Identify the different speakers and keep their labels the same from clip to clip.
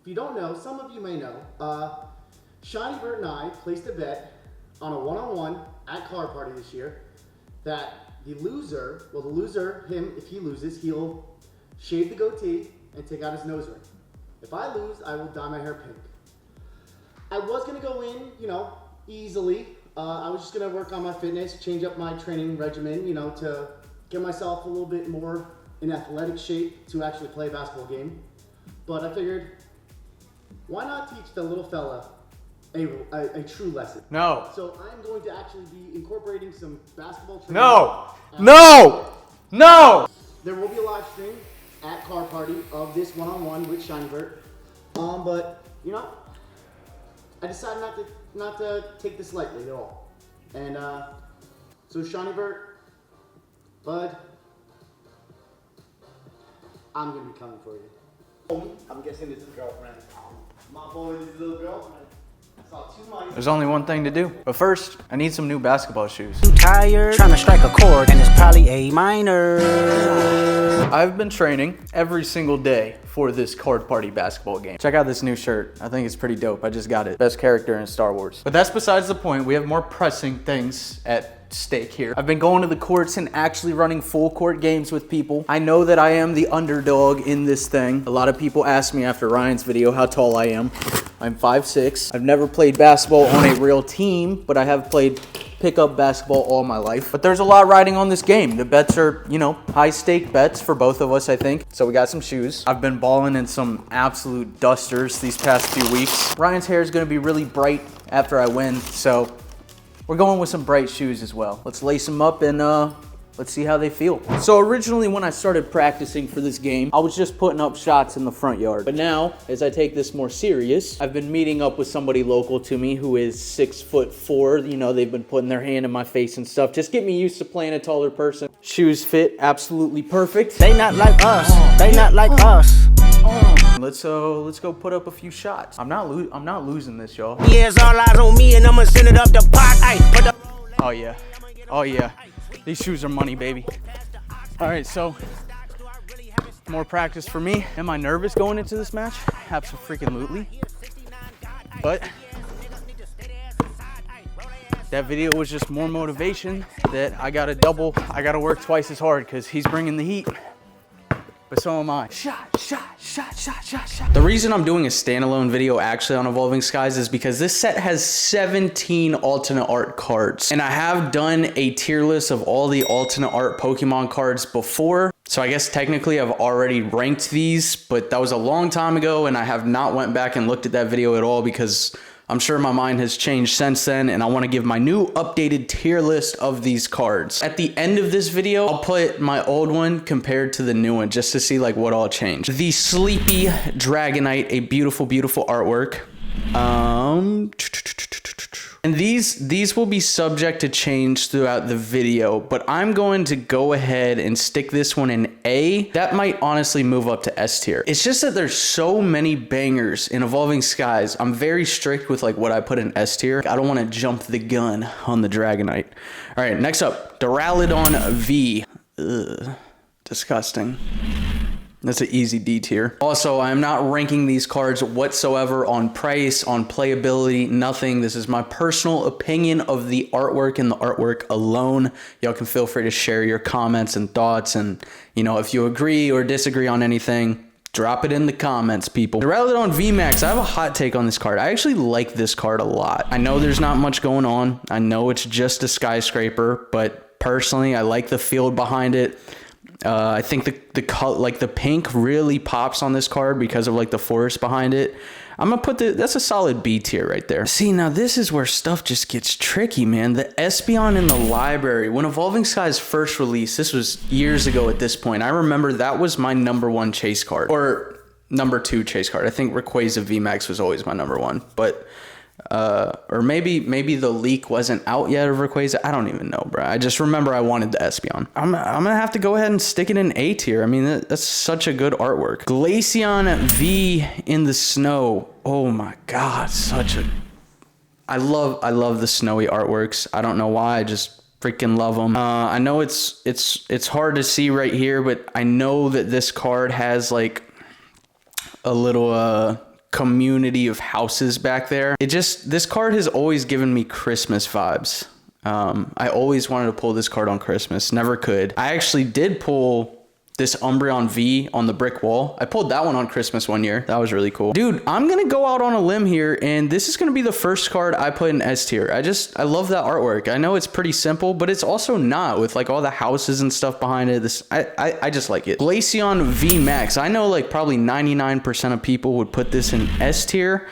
Speaker 1: you don't know, some of you may know, Shiny Vert and I placed a bet on a one-on-one at Card Party this year that the loser, him, if he loses, he'll shave the goatee and take out his nose ring. If I lose, I will dye my hair pink. I was gonna go in, easily. I was just gonna work on my fitness, change up my training regimen, to get myself a little bit more in athletic shape to actually play a basketball game. But I figured, why not teach the little fella a true lesson?
Speaker 2: No.
Speaker 1: So I'm going to actually be incorporating some basketball training.
Speaker 2: No!
Speaker 1: There will be a live stream at Card Party of this one-on-one with Shiny Vert. But I decided not to take this lightly at all. And so Shiny Vert, bud, I'm gonna be coming for you. I'm guessing this is girlfriend. My boy is his little girlfriend. I saw 2 mice.
Speaker 2: There's only one thing to do. But first, I need some new basketball shoes.
Speaker 3: I'm tired, trying to strike a chord, and it's probably A minor.
Speaker 2: I've been training every single day for this Card Party basketball game. Check out this new shirt. I think it's pretty dope. I just got it. Best character in Star Wars. But that's besides the point. We have more pressing things at stake here. I've been going to the courts and actually running full court games with people. I know that I am the underdog in this thing. A lot of people ask me after Ryan's video how tall I am. I'm 5'6". I've never played basketball on a real team, but I have played pickup basketball all my life. But there's a lot riding on this game. The bets are, high stake bets for both of us, I think. So we got some shoes. I've been balling in some absolute dusters these past few weeks. Ryan's hair is gonna be really bright after I win, so we're going with some bright shoes as well. Let's lace them up and let's see how they feel. So originally when I started practicing for this game, I was just putting up shots in the front yard. But now, as I take this more serious, I've been meeting up with somebody local to me who is 6'4". They've been putting their hand in my face and stuff. Just get me used to playing a taller person. Shoes fit absolutely perfect.
Speaker 3: They not like us. They not like us.
Speaker 2: Let's go put up a few shots. I'm not losing this, y'all.
Speaker 3: Here's all eyes on me, and I'ma send it up the pot.
Speaker 2: Oh yeah. These shoes are money, baby. All right, so more practice for me. Am I nervous going into this match? Absolutely. But that video was just more motivation that I gotta work twice as hard because he's bringing the heat. But so am I. Shot. The reason I'm doing a standalone video actually on Evolving Skies is because this set has 17 alternate art cards. And I have done a tier list of all the alternate art Pokemon cards before. So I guess technically I've already ranked these, but that was a long time ago and I have not went back and looked at that video at all because I'm sure my mind has changed since then, and I want to give my new updated tier list of these cards. At the end of this video, I'll put my old one compared to the new one just to see what all changed. The Sleepy Dragonite, a beautiful, beautiful artwork. And these will be subject to change throughout the video, but I'm going to go ahead and stick this one in A. That might honestly move up to S tier. It's just that there's so many bangers in Evolving Skies. I'm very strict with what I put in S tier. I don't want to jump the gun on the Dragonite. All right, next up, Duraludon V. Ugh, disgusting. That's an easy D tier. Also, I am not ranking these cards whatsoever on price, on playability, nothing. This is my personal opinion of the artwork and the artwork alone. Y'all can feel free to share your comments and thoughts. And, if you agree or disagree on anything, drop it in the comments, people. Duraludon VMAX, I have a hot take on this card. I actually like this card a lot. I know there's not much going on. I know it's just a skyscraper, but personally, I like the field behind it. I think the pink really pops on this card because of the forest behind it. I'm gonna put that's a solid B tier right there. See, now this is where stuff just gets tricky, man. The Espeon in the library, when Evolving Skies first released, this was years ago at this point. I remember that was my #1 chase card, or #2 chase card. I think Rayquaza VMAX was always my #1, but or maybe the leak wasn't out yet of Rayquaza. I don't even know, bro. I just remember I wanted the Espeon. I'm gonna have to go ahead and stick it in A tier. I mean, that's such a good artwork. Glaceon V in the snow. Oh my God, I love the snowy artworks. I don't know why. I just freaking love them. I know it's hard to see right here, but I know that this card has a little community of houses back there. This card has always given me Christmas vibes. I always wanted to pull this card on Christmas, never could. I actually did pull this Umbreon V on the brick wall. I pulled that one on Christmas one year. That was really cool. Dude, I'm gonna go out on a limb here, and this is gonna be the first card I put in S tier. I love that artwork. I know it's pretty simple, but it's also not, with like all the houses and stuff behind it. I just like it. Glaceon V Max. I know like probably 99% of people would put this in S tier.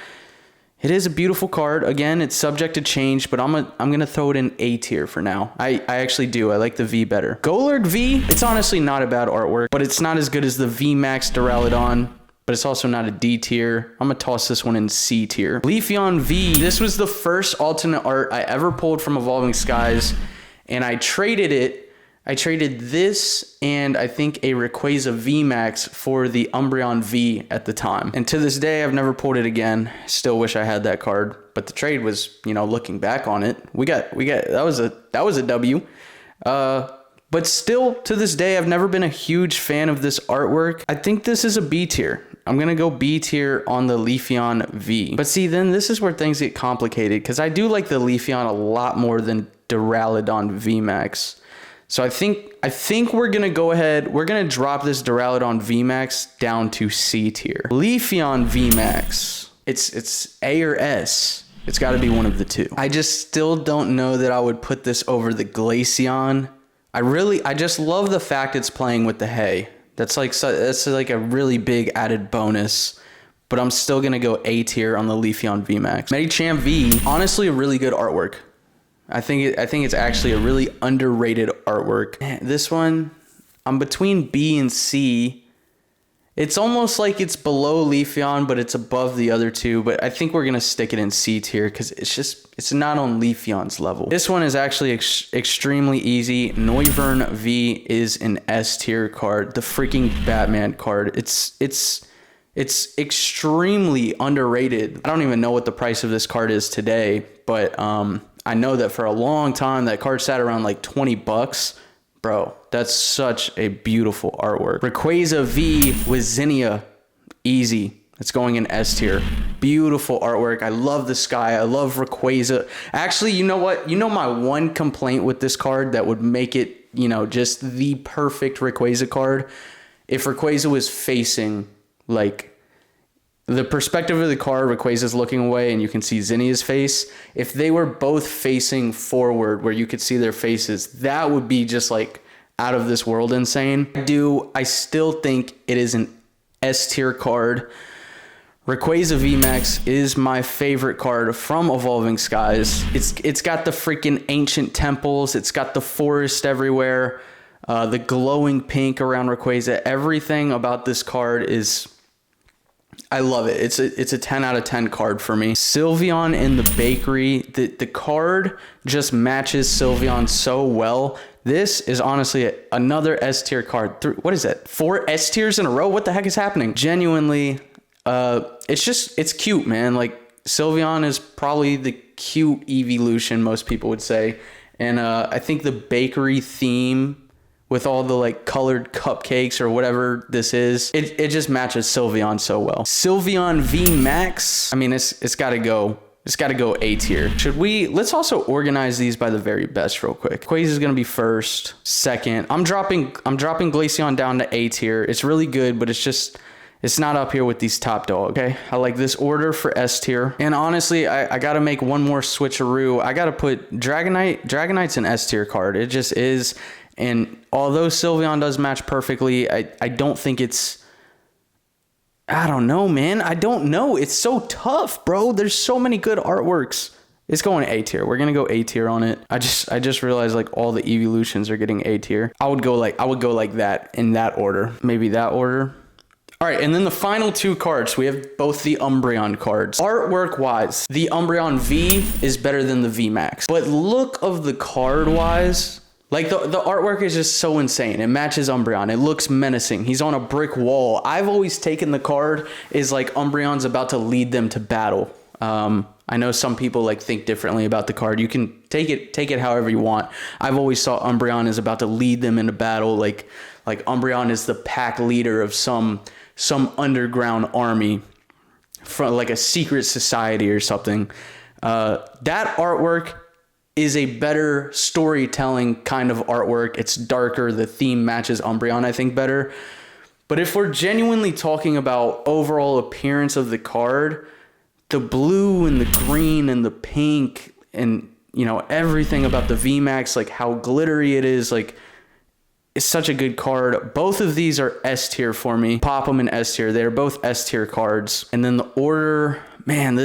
Speaker 2: It is a beautiful card. Again, it's subject to change, but I'm gonna throw it in A tier for now. I actually do. I like the V better. Golurk V, it's honestly not a bad artwork, but it's not as good as the V Max Duraludon, but it's also not a D tier. I'm gonna toss this one in C tier. Leafeon V, this was the first alternate art I ever pulled from Evolving Skies, and I traded it. I traded this and I think a Rayquaza V Max for the Umbreon V at the time. And to this day, I've never pulled it again. Still wish I had that card, but the trade was, you know, looking back on it, we got that was a W. But still to this day, I've never been a huge fan of this artwork. I think this is a B tier. I'm gonna go B tier on the Leafeon V. But see, then this is where things get complicated, because I do like the Leafeon a lot more than Duraludon V Max. So I think we're gonna go ahead. We're gonna drop this Duraludon V Max down to C tier. Leafeon V Max. It's A or S. It's got to be one of the two. I just still don't know that I would put this over the Glaceon. I just love the fact it's playing with the hay. That's like a really big added bonus. But I'm still gonna go A tier on the Leafeon V Max. Medicham V. Honestly, a really good artwork. I think it's actually a really underrated artwork. This one, I'm between B and C. It's almost like it's below Leafeon, but it's above the other two. But I think we're gonna stick it in C tier because it's not on Leafeon's level. This one is actually extremely easy. Noivern V is an S tier card. The freaking Batman card. It's extremely underrated. I don't even know what the price of this card is today, but I know that for a long time that card sat around like 20 bucks. Bro, that's such a beautiful artwork. Rayquaza V with Zinnia. Easy. It's going in S tier. Beautiful artwork. I love the sky. I love Rayquaza. Actually, you know what? You know my one complaint with this card that would make it, you know, just the perfect Rayquaza card? If Rayquaza was facing like the perspective of the card, Rayquaza's looking away and you can see Zinnia's face. If they were both facing forward where you could see their faces, that would be just like out of this world insane. I still think it is an S tier card. Rayquaza VMAX is my favorite card from Evolving Skies. It's got the freaking ancient temples. It's got the forest everywhere. The glowing pink around Rayquaza. Everything about this card is... I love it. It's a 10 out of 10 card for me. Sylveon in the bakery. The card just matches Sylveon so well. This is honestly another S tier card. What is that? 4 S tiers in a row? What the heck is happening? Genuinely, it's cute, man. Like Sylveon is probably the cute evolution, most people would say. And I think the bakery theme with all the like colored cupcakes or whatever this is, it just matches Sylveon so well. Sylveon V Max. I mean, it's gotta go A tier. Let's also organize these by the very best real quick. Rayquaza is gonna be first. Second, I'm dropping Glaceon down to A tier. It's really good, but it's not up here with these top dogs. Okay, I like this order for S tier. And honestly, I gotta make one more switcheroo. I gotta put Dragonite. Dragonite's an S tier card. It just is. And although Sylveon does match perfectly, I don't think it's... I don't know, man. I don't know. It's so tough, bro. There's so many good artworks. It's going A tier. We're gonna go A tier on it. I just realized like all the evolutions are getting A tier. I would go like that in that order. Maybe that order. All right, and then the final two cards, we have both the Umbreon cards. Artwork wise, the Umbreon V is better than the V Max. But look of the card wise, like the artwork is just so insane. It matches Umbreon. It looks menacing. He's on a brick wall. I've always taken the card is like Umbreon's about to lead them to battle. I know some people like think differently about the card. You can take it however you want. I've always thought Umbreon is about to lead them into battle. Like Umbreon is the pack leader of some underground army from like a secret society or something. That artwork is a better storytelling kind of artwork. It's darker. The theme matches Umbreon, I think, better. But if we're genuinely talking about overall appearance of the card, the blue and the green and the pink and, you know, everything about the VMAX, like how glittery it is, like, it's such a good card. Both of these are S tier for me. Pop them in S tier. They're both S tier cards. And then the order, man,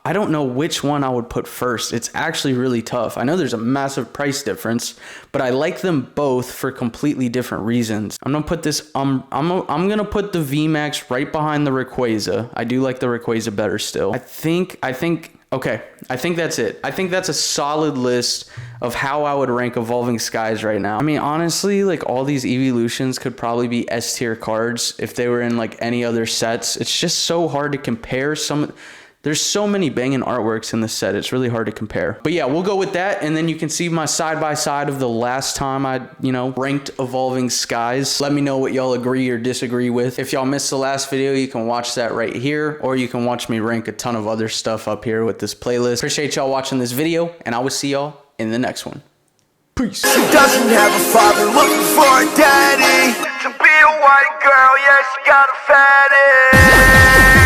Speaker 2: I don't know which one I would put first. It's actually really tough. I know there's a massive price difference, but I like them both for completely different reasons. I'm gonna put this. I'm gonna put the VMAX right behind the Rayquaza. I do like the Rayquaza better still. I think. Okay, I think that's it. I think that's a solid list of how I would rank Evolving Skies right now. I mean, honestly, like all these evolutions could probably be S tier cards if they were in like any other sets. It's just so hard to compare there's so many banging artworks in this set. It's really hard to compare. But yeah, we'll go with that. And then you can see my side-by-side of the last time I, you know, ranked Evolving Skies. Let me know what y'all agree or disagree with. If y'all missed the last video, you can watch that right here, or you can watch me rank a ton of other stuff up here with this playlist. Appreciate y'all watching this video, and I will see y'all in the next one. Peace.
Speaker 4: She doesn't have a father, looking for a daddy. To be a white girl, yeah, she got a fatty.